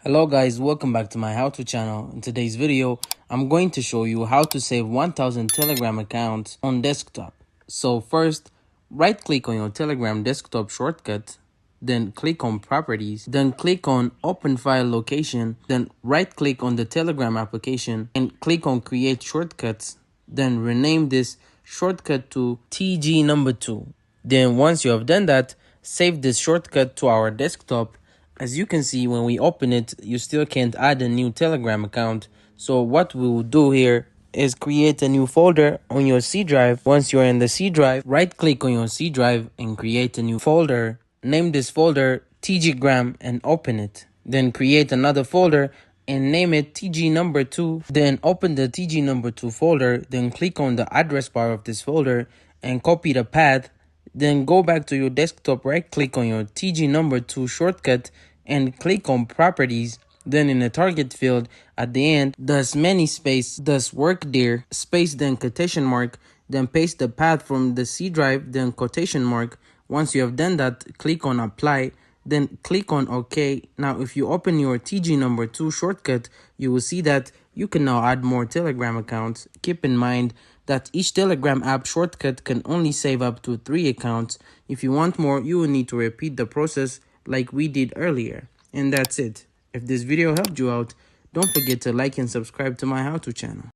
Hello guys, welcome back to my how-to channel. In today's video, I'm going to show you how to save 1000 Telegram accounts on desktop. So first, right click on your Telegram desktop shortcut, then click on properties, then click on open file location, then right click on the Telegram application and click on create shortcuts, then rename this shortcut to TG number 2. Then once you have done that, save this shortcut to our desktop. As you can see, when we open it, you still can't add a new Telegram account. So what we will do here is create a new folder on your C drive. Once you're in the C drive, right click on your C drive and create a new folder. Name this folder TGgram and open it. Then create another folder and name it TG number 2. Then open the TG number 2 folder. Then click on the address bar of this folder and copy the path. Then go back to your desktop, right click on your TG number 2 shortcut and click on properties. Then in the target field at the end, does many space, does work there, space, then quotation mark, then paste the path from the C drive, then quotation mark. Once you have done that, click on apply, then click on OK. Now, if you open your TG number 2 shortcut, you will see that you can now add more Telegram accounts. Keep in mind that each Telegram app shortcut can only save up to 3 accounts. If you want more, you will need to repeat the process like we did earlier. And that's it. If this video helped you out, don't forget to like and subscribe to my how-to channel.